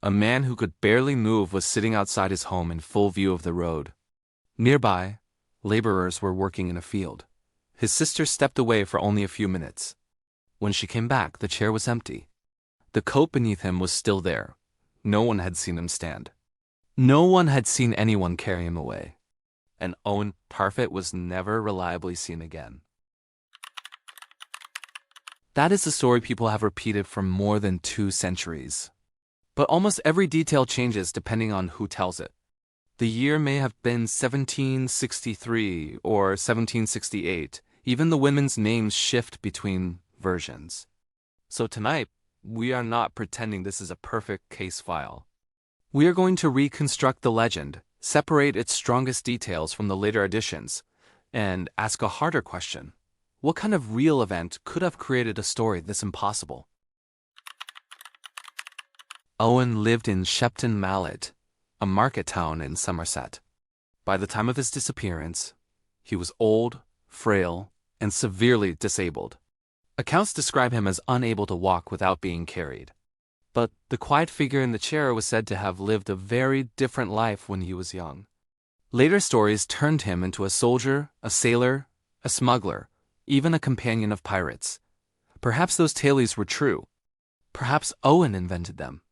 A man who could barely move was sitting outside his home in full view of the road. Nearby, laborers were working in a field. His sister stepped away for only a few minutes. When she came back, the chair was empty. The coat beneath him was still there. No one had seen him stand. No one had seen anyone carry him away. And Owen Parfitt was never reliably seen again. That is the story people have repeated for more than 2 centuries. But almost every detail changes depending on who tells it. The year may have been 1763 or 1768. Even the women's names shift between versions. So tonight, we are not pretending this is a perfect case file. We are going to reconstruct the legend, separate its strongest details from the later additions, and ask a harder question. What kind of real event could have created a story this impossible? Owen lived in Shepton Mallet, a market town in Somerset. By the time of his disappearance, he was old, frail, and severely disabled. Accounts describe him as unable to walk without being carried. But the quiet figure in the chair was said to have lived a very different life when he was young. Later stories turned him into a soldier, a sailor, a smuggler, even a companion of pirates. Perhaps those tales were true. Perhaps Owen invented them.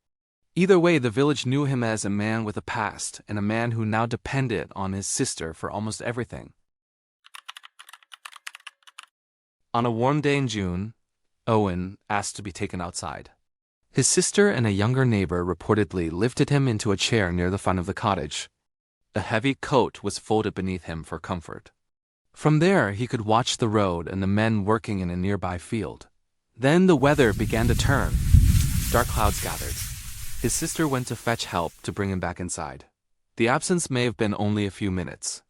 Either way, the village knew him as a man with a past, and a man who now depended on his sister for almost everything. On a warm day in June, Owen asked to be taken outside. His sister and a younger neighbor reportedly lifted him into a chair near the front of the cottage. A heavy coat was folded beneath him for comfort. From there, he could watch the road and the men working in a nearby field. Then the weather began to turn. Dark clouds gathered. His sister went to fetch help to bring him back inside. The absence may have been only a few minutes.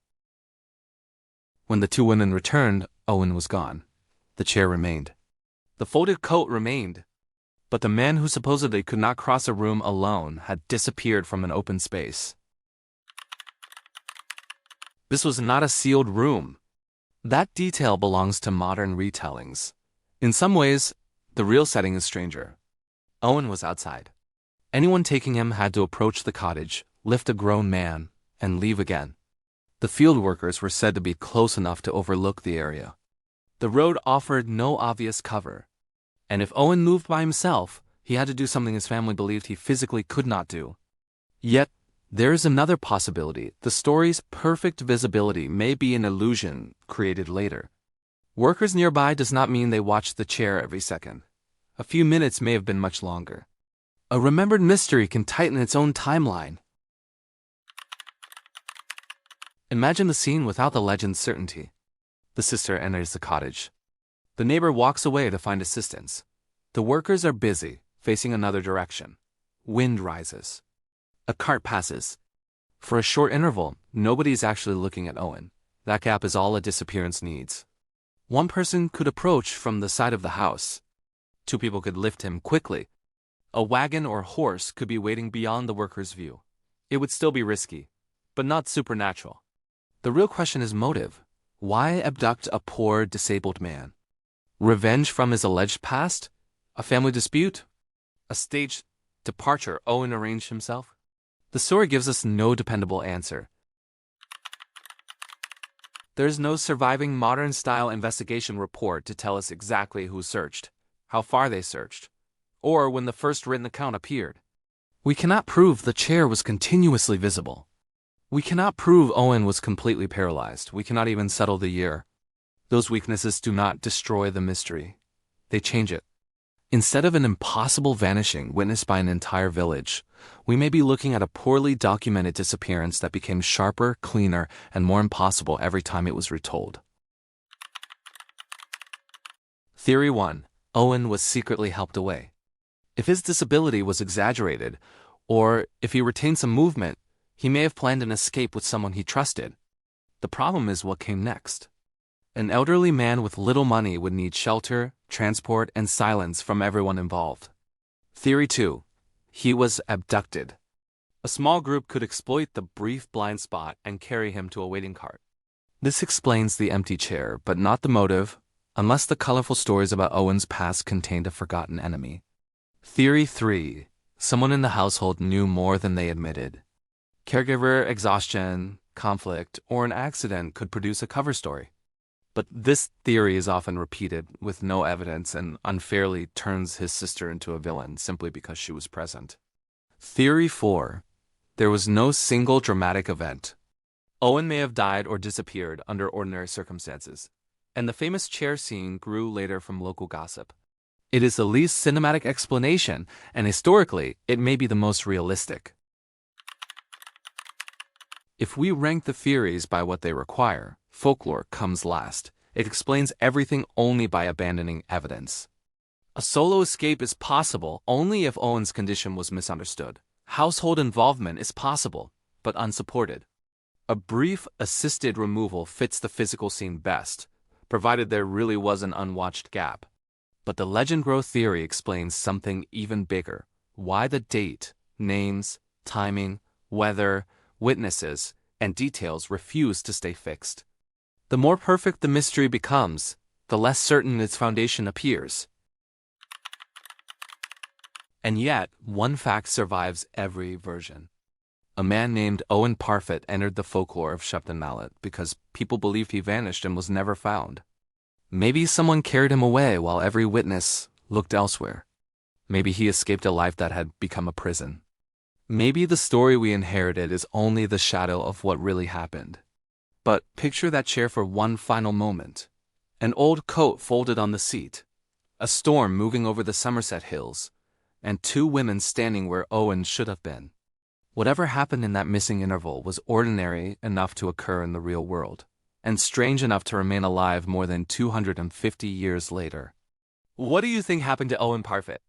When the 2 women returned, Owen was gone. The chair remained. The folded coat remained. But the man who supposedly could not cross a room alone had disappeared from an open space. This was not a sealed room. That detail belongs to modern retellings. In some ways, the real setting is stranger. Owen was outside. Anyone taking him had to approach the cottage, lift a grown man, and leave again. The field workers were said to be close enough to overlook the area. The road offered no obvious cover. And if Owen moved by himself, he had to do something his family believed he physically could not do. Yet, there is another possibility. The story's perfect visibility may be an illusion created later. Workers nearby does not mean they watched the chair every second. A few minutes may have been much longer. A remembered mystery can tighten its own timeline. Imagine the scene without the legend's certainty. The sister enters the cottage. The neighbor walks away to find assistance. The workers are busy, facing another direction. Wind rises. A cart passes. For a short interval, nobody is actually looking at Owen. That gap is all a disappearance needs. One person could approach from the side of the house. 2 people could lift him quickly. A wagon or horse could be waiting beyond the worker's view. It would still be risky, but not supernatural. The real question is motive. Why abduct a poor, disabled man? Revenge from his alleged past? A family dispute? A staged departure Owen arranged himself? The story gives us no dependable answer. There is no surviving modern-style investigation report to tell us exactly who searched, how far they searched, or when the first written account appeared. We cannot prove the chair was continuously visible. We cannot prove Owen was completely paralyzed. We cannot even settle the year. Those weaknesses do not destroy the mystery. They change it. Instead of an impossible vanishing witnessed by an entire village, we may be looking at a poorly documented disappearance that became sharper, cleaner, and more impossible every time it was retold. Theory 1. Owen was secretly helped away. If his disability was exaggerated, or if he retained some movement, he may have planned an escape with someone he trusted. The problem is what came next. An elderly man with little money would need shelter, transport, and silence from everyone involved. Theory 2. He was abducted. A small group could exploit the brief blind spot and carry him to a waiting cart. This explains the empty chair, but not the motive, unless the colorful stories about Owen's past contained a forgotten enemy. Theory 3. Someone in the household knew more than they admitted. Caregiver exhaustion, conflict, or an accident could produce a cover story. But this theory is often repeated with no evidence and unfairly turns his sister into a villain simply because she was present. Theory 4. There was no single dramatic event. Owen may have died or disappeared under ordinary circumstances, and the famous chair scene grew later from local gossip. It is the least cinematic explanation, and historically, it may be the most realistic. If we rank the theories by what they require, folklore comes last. It explains everything only by abandoning evidence. A solo escape is possible only if Owen's condition was misunderstood. Household involvement is possible, but unsupported. A brief, assisted removal fits the physical scene best, provided there really was an unwatched gap. But the legend growth theory explains something even bigger: why the date, names, timing, weather, witnesses, and details refuse to stay fixed. The more perfect the mystery becomes, the less certain its foundation appears. And yet, one fact survives every version. A man named Owen Parfitt entered the folklore of Shepton Mallet because people believed he vanished and was never found. Maybe someone carried him away while every witness looked elsewhere. Maybe he escaped a life that had become a prison. Maybe the story we inherited is only the shadow of what really happened. But picture that chair for one final moment. An old coat folded on the seat, a storm moving over the Somerset hills, and two women standing where Owen should have been. Whatever happened in that missing interval was ordinary enough to occur in the real world, and strange enough to remain alive more than 250 years later. What do you think happened to Owen Parfitt?